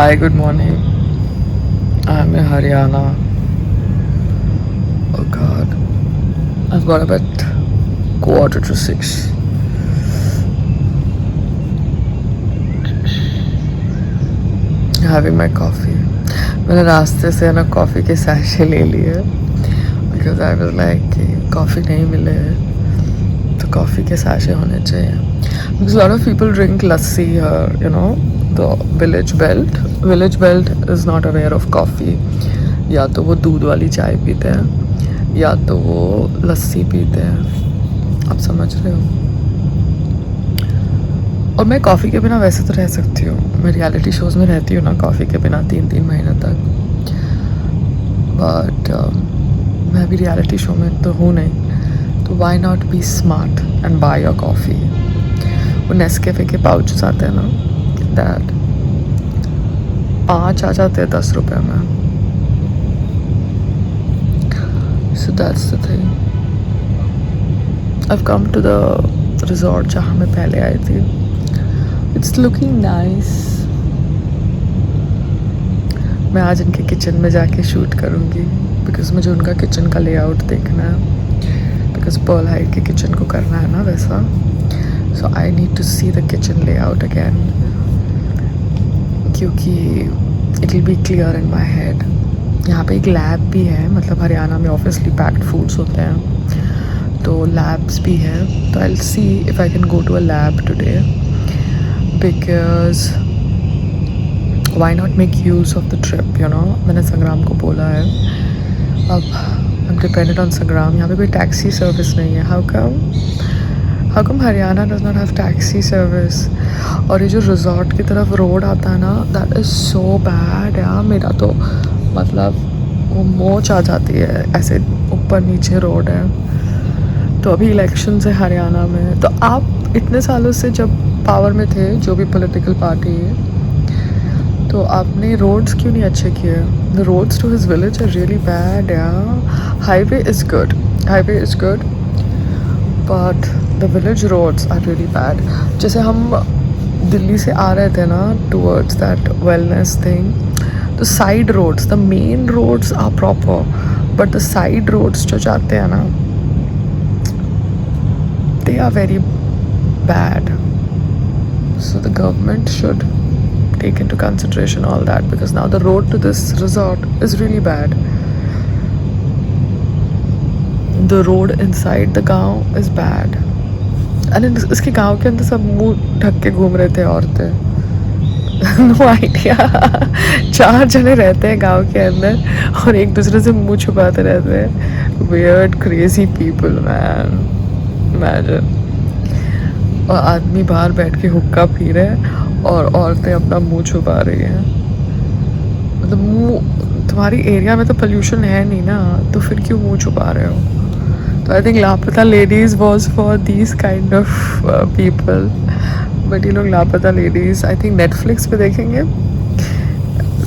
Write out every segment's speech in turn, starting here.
Hi, good morning. I'm in Haryana. Oh God, I've got up at 5:45. Having my coffee. मैंने रास्ते से ना coffee के sachet ले लिए बिकॉज आई वाज लाइक कि कॉफ़ी नहीं मिले तो कॉफ़ी के सैशे होने चाहिए because lot of people drink lassi the village belt is not aware of coffee या तो वो दूध वाली चाय पीते हैं या तो वो लस्सी पीते हैं आप समझ रहे हो और मैं कॉफ़ी के बिना वैसे तो रह सकती हूँ मैं रियलिटी शोज़ में रहती हूँ ना कॉफ़ी के बिना 3 महीने तक बट मैं भी रियलिटी शो में तो हूँ नहीं तो why not be smart and buy a coffee वो नेस्कैफे के पाउचेस आते हैं ना दैट 5 आ जाते हैं 10 रुपये में so that's the thing I've come to the resort जहाँ मैं पहले आई थी It's looking nice. मैं आज इनके किचन में जाके शूट करूँगी बिकॉज मुझे उनका किचन का लेआउट देखना है बिकॉज पर्ल हाइट के किचन को करना है ना वैसा so I need to see the kitchen layout again क्योंकि it will be clear in my head यहाँ पे एक लैब भी है मतलब हरियाणा में ऑब्वियसली पैक्ड फूड्स होते हैं तो लैब्स भी है तो I will see if I can go to a lab today because why not make use of the trip मैंने संग्राम को बोला है अब I'm dependent on संग्राम यहाँ पे कोई टैक्सी सर्विस नहीं है how come Haryana does not have taxi service और ये जो रिजॉर्ट की तरफ रोड आता है ना that is so bad यार मेरा तो मतलब वो मोच आ जाती है ऐसे ऊपर नीचे रोड है तो अभी इलेक्शन है हरियाणा में तो आप इतने सालों से जब पावर में थे जो भी पॉलिटिकल पार्टी है तो आपने रोड्स क्यों नहीं अच्छे किए the roads to his village are really bad यार highway is good but the village roads are really bad जैसे हम दिल्ली से आ रहे थे ना टूवर्ड्स दैट वेलनेस थिंग तो side roads the main roads are proper but the side roads जो जाते हैं ना they are very bad so the government should take into consideration all that because now the road to this resort is really bad the road inside the गांव is bad and इसके गांव के अंदर सब मुंह ढक के घूम रहे थे औरतें नो आइडिया 4 जने रहते हैं गांव के अंदर और एक दूसरे से मुंह छुपाते रहते हैं weird crazy people man imagine और आदमी बाहर बैठ के हुक्का पी रहे हैं और औरतें अपना मुंह छुपा रही हैं मतलब मुंह तुम्हारी एरिया में तो पोल्यूशन है नहीं ना तो फिर क्यों मुंह छुपा रहे हो तो आई थिंक लापता ladies was for these kind of people but ये लोग लापता लेडीज़ आई थिंक नेटफ्लिक्स पे देखेंगे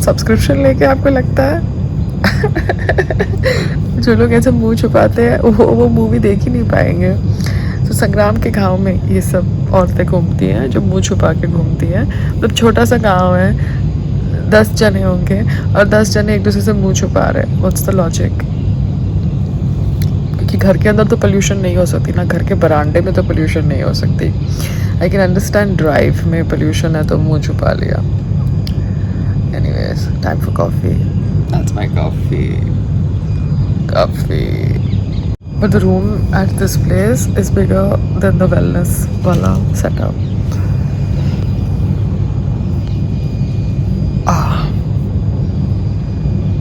सब्सक्रिप्शन लेके आपको लगता है जो लोग ऐसे मुंह छुपाते हैं वो मूवी देख ही नहीं पाएंगे तो संग्राम के गांव में ये सब औरतें घूमती हैं जो मुंह छुपा के घूमती हैं मतलब छोटा सा गांव है 10 जने होंगे और 10 जने एक दूसरे से मुंह छुपा रहे हैं व्हाट्स द लॉजिक क्योंकि घर के अंदर तो पोल्यूशन नहीं हो सकती ना घर के बरामदे में तो पोल्यूशन नहीं हो सकती आई कैन अंडरस्टैंड ड्राइव में पोल्यूशन है तो मुंह छुपा लिया anyways time for coffee that's my coffee But the room at this place is bigger than the wellness wala setup.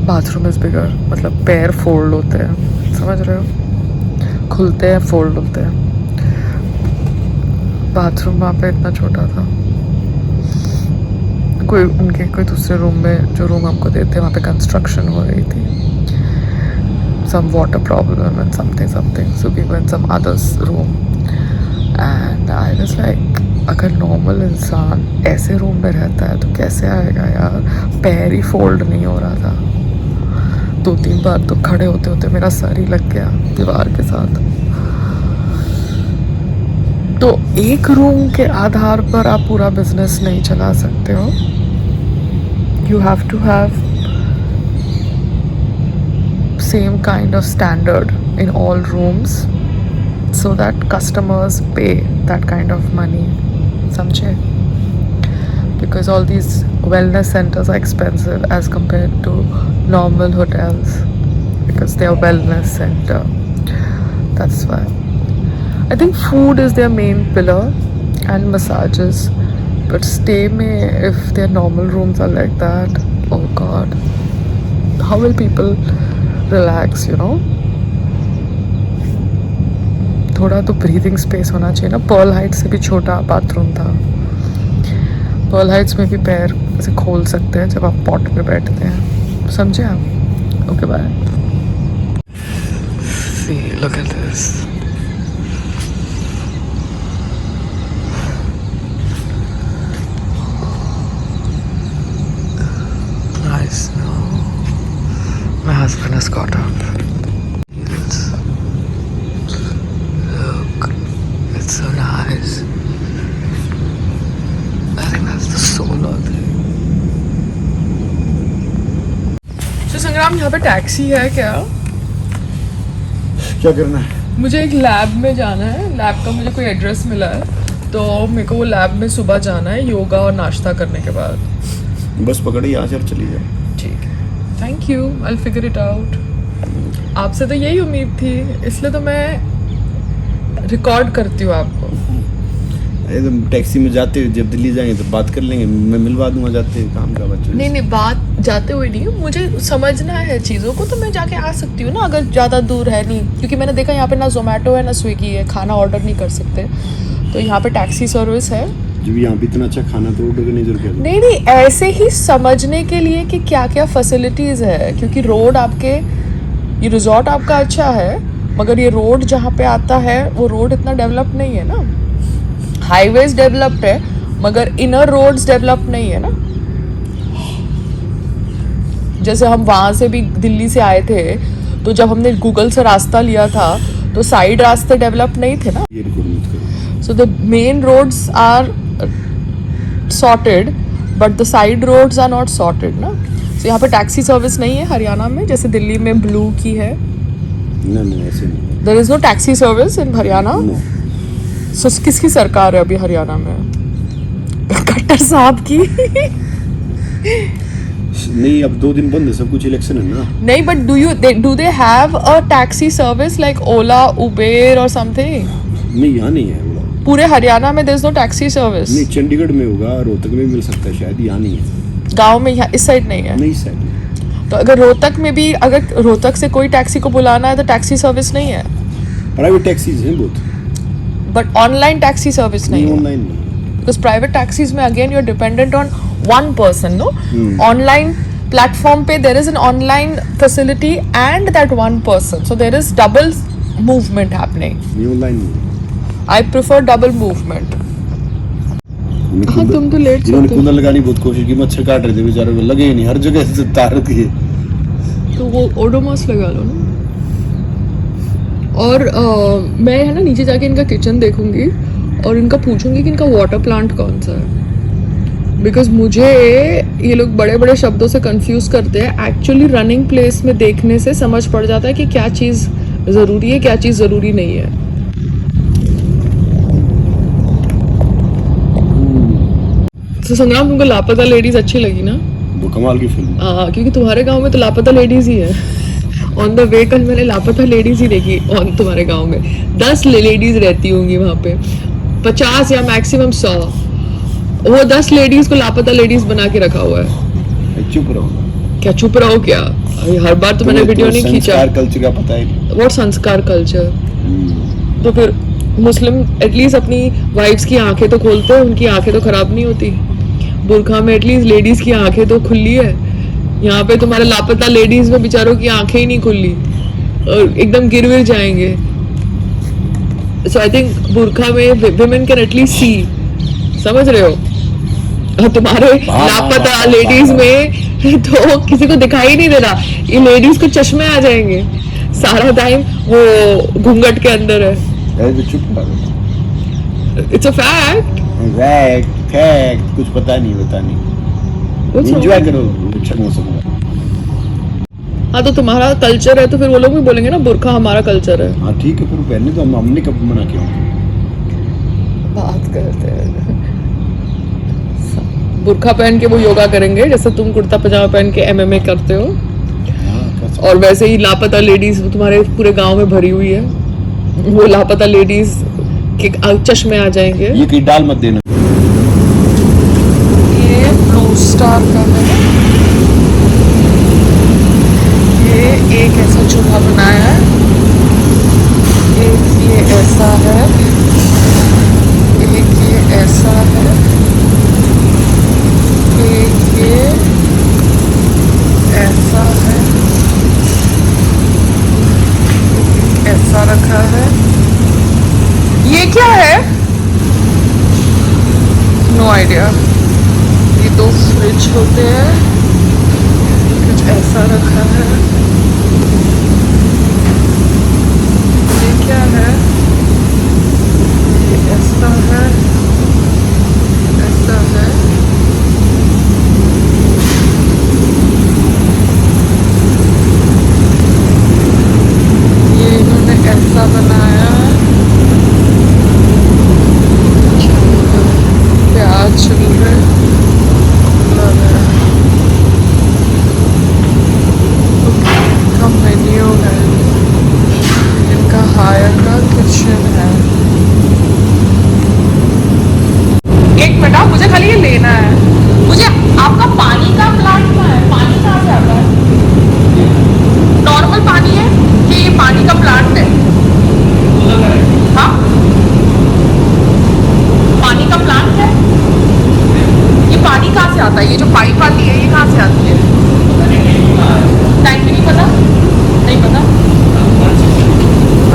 Bathroom is bigger. मतलब पैर फोल्ड होते हैं समझ रहे हो खुलते हैं फोल्ड होते हैं बाथरूम वहाँ पे इतना छोटा था कोई उनके कोई दूसरे रूम में जो रूम हमको देते वहाँ पे कंस्ट्रक्शन हो रही थी some water problem and something so we went some others room and I was like अगर नॉर्मल इंसान ऐसे रूम में रहता है तो कैसे आएगा यार पैर ही फोल्ड नहीं हो रहा था 2-3 बार तो खड़े होते होते मेरा सर ही लग गया दीवार के साथ तो एक रूम के आधार पर आप पूरा बिजनेस नहीं चला सकते हो you have to have same kind of standard in all rooms so that customers pay that kind of money. समझे? Because all these wellness centers are expensive as compared to normal hotels because they are wellness center. That's why. I think food is their main pillar and massages. But stay में if their normal rooms are like that, oh god, how will people relax, you know? थोड़ा तो breathing space होना चाहिए ना. Pearl Heights से भी छोटा bathroom था. Pearl Heights में भी पैर ऐसे खोल सकते हैं जब आप पॉट पे बैठते हैं. समझे आप? Okay bye. See, look at this. Nice. No. My husband has got up. Look, it's so nice. I think that's the solar thing. So संग्राम, यहाँ पे टैक्सी है क्या? क्या करना है? मुझे एक लैब में जाना है. लैब का मुझे कोई एड्रेस मिला है, तो मेरे को वो लैब में सुबह जाना है योगा और नाश्ता करने के बाद. बस पकड़ी यहाँ से और चली जाए. ठीक है, thank you, I will figure it out. आपसे तो यही उम्मीद थी, इसलिए तो मैं रिकॉर्ड करती हूँ आपको. तुम टैक्सी में जाते हो, जब दिल्ली जाएंगे तो बात कर लेंगे, मैं मिलवा दूंगा जाते काम का बच्चों. नहीं नहीं, बात जाते हुए नहीं, मुझे समझना है चीज़ों को, तो मैं जाके आ सकती हूँ ना अगर ज़्यादा दूर है. नहीं, क्योंकि मैंने देखा यहाँ पे ना जोमेटो है ना स्विगी है, खाना ऑर्डर नहीं कर सकते. तो यहाँ पे टैक्सी सर्विस है. जब यहाँ पे इतना अच्छा खाना तो ऑर्डर करने की जरूरत है. नहीं नहीं, ऐसे ही समझने के लिए कि क्या क्या फैसिलिटीज़ है. क्योंकि रोड आपके, ये रिजॉर्ट आपका अच्छा है, मगर ये रोड जहाँ पे आता है वो रोड इतना डेवलप नहीं है ना. हाईवेज डेवलप्ड है मगर इनर रोड्स डेवलप नहीं है ना. जैसे हम वहाँ से भी दिल्ली से आए थे, तो जब हमने गूगल से रास्ता लिया था तो साइड रास्ते डेवलप नहीं थे ना. So the main roads are sorted but the side roads are not sorted ना. सो यहाँ पे टैक्सी सर्विस नहीं है हरियाणा में, जैसे दिल्ली में ब्लू की है. नहीं ऐसे नहीं. There is no taxi service in Haryana. So किसकी सरकार है अभी हरियाणा में? खट्टर साहब की. नहीं, अब 2 दिन बंद है, सब कुछ इलेक्शन है ना. नहीं, but do they have a taxi service like Ola, Uber और समथिंग? नहीं, यहाँ नहीं है ओला. पूरे हरियाणा में there is no taxi service. नहीं, चंडीगढ़ में होगा, रोहतक में मिल सकता है शायद, यहाँ नहीं है. गांव में यहाँ इस साइड नहीं है. नहीं साइड. तो अगर रोहतक में भी, अगर रोहतक से कोई टैक्सी को बुलाना है तो टैक्सी सर्विस नहीं है. प्राइवेट टैक्सीज हैं बहुत, बट ऑनलाइन टैक्सी सर्विस नहीं है. ऑनलाइन नहीं. बिकॉज प्राइवेट टैक्सीज में again you are dependent on one person. No, online platform पे there is an online facility and that one person, so there is double movement happening. ये online नहीं. I prefer double movement. हाँ, तुम तो late इन्होंने cooler लगाने की बहुत कोशिश की, मच्छर काट रहे थे बेचारे को, लगे ही नहीं, हर जगह से तार दिए. तो वो ओडोमॉस लगा लो ना. और मैं है ना नीचे जाके इनका किचन देखूंगी और इनका पूछूंगी कि इनका वाटर प्लांट कौन सा है. बिकॉज मुझे ये लोग बड़े बड़े शब्दों से कंफ्यूज करते हैं. एक्चुअली रनिंग प्लेस में देखने से समझ पड़ जाता है कि क्या चीज़ ज़रूरी है, क्या चीज़ ज़रूरी नहीं है. तो संग्राम, तुमको लापता लेडीज अच्छी लगी ना? वो कमाल की फिल्म. हाँ, क्योंकि तुम्हारे गांव में तो लापता लेडीज ही है. ऑन द वे कल मैंने लापता लेडीज ही देखी. ऑन तुम्हारे गांव में 10 लेडीज रहती होंगी वहाँ पे, 50 या मैक्सिमम 100. वो 10 लेडीज को लापता लेडीज बना के रखा हुआ है. चुप रहो. क्या चुप रहो क्या? हर बार तो मैंने वीडियो नहीं खींचा. संस्कार कल्चर का पता है. व्हाट संस्कार कल्चर? तो फिर मुस्लिम एटलीस्ट अपनी वाइफ्स की आंखें तो खोलते हैं, उनकी आंखें तो खराब नहीं होती. बुरखा में एटलीस्ट लेडीज की आंखें तो खुली है. यहाँ पे तुम्हारे लापता लेडीज में बेचारों की आंखें ही नहीं खुली और एकदम गिर विर जाएंगे. सो आई थिंक बुरखा में विमेन कैन एटलीस्ट सी. समझ रहे हो? और तुम्हारे लापता लेडीज में तो किसी को दिखाई नहीं दे रहा. ये लेडीज को चश्मे आ जाएंगे सारा टाइम, वो घूंघट के अंदर है. It's a fact. फैक्ट कुछ पता नहीं. What's wrong? एंजॉय करो अच्छा मौसम है। हाँ तो तुम्हारा कल्चर है तो फिर वो लोग भी बोलेंगे ना बुर्का हमारा कल्चर है। हाँ ठीक है, फिर पहनने तो हमने कब मना किया? बात करते हैं बुर्का पहन के वो योगा करेंगे जैसे तुम कुर्ता पजामा पहन के एमएमए करते हो, हाँ, कर सकते और वैसे ही लापता लेडीज तुम्हारे पूरे गांव में भरी हुई है, वो लापता लेडीज के चश्मे आ जाएंगे। हैं। ये कहीं डाल मत देना। ये ब्लू स्टार का है, ये एक ऐसा चूल्हा बनाया है, एक ये ऐसा है, एक ये ऐसा है, एक ये ऐसा है, ऐसा रखा है। ये क्या है? No idea. ये दो फ्रिज होते हैं, कुछ ऐसा रखा है। ये क्या है? ये ऐसा है, ऐसा है। ये इन्होंने ऐसा बनाया है। प्याज छिल रहे का मेन्यू है, इनका हायर का किचन है। एक मिनट आप, मुझे खाली ये लेना है। मुझे आपका पानी का प्लांट कहाँ है? पानी कहाँ से आता है? नॉर्मल पानी है कि ये पानी का प्लांट है? हाँ, पानी का प्लांट है। ये पानी कहाँ से आता है? ये जो पाइप आती है ये कहाँ से आती है? टैंक नहीं पता? नहीं पता?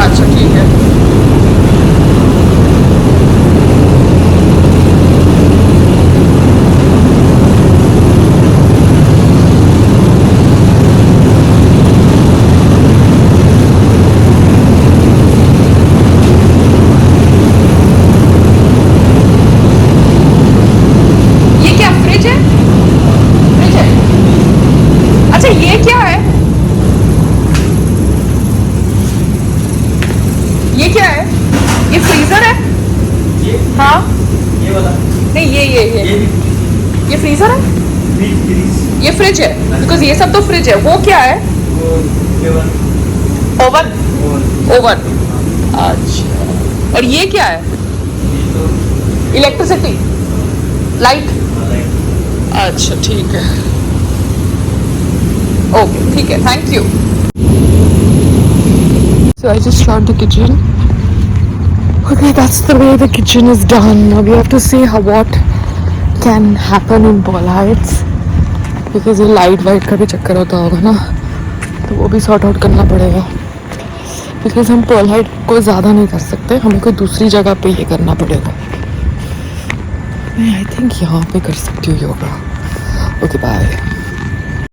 अच्छा ठीक है। ये क्या फ्रिज है? फ्रिज है। अच्छा ये क्या है? ये क्या है? ये फ्रीजर है? हाँ, ये वाला नहीं ये फ्रीजर है? ये फ्रिज है, बिकॉज ये सब तो फ्रिज है। वो क्या है? ओवन। ओवन, अच्छा। और ये क्या है? Electricity, light. अच्छा ठीक है, ओके ठीक है, thank you. So I just shot the kitchen. Okay, that's the way the kitchen is done. Now we have to see how what can happen in Pearl Heights, because ये light white का भी चक्कर होता होगा ना, तो वो भी सॉर्ट आउट करना पड़ेगा। बिकॉज हम पर्ल हाइट को ज़्यादा नहीं कर सकते, हमें कोई दूसरी जगह पे ये करना पड़ेगा। मैं आई थिंक यहाँ पे कर सकती हूँ योगा। Okay bye.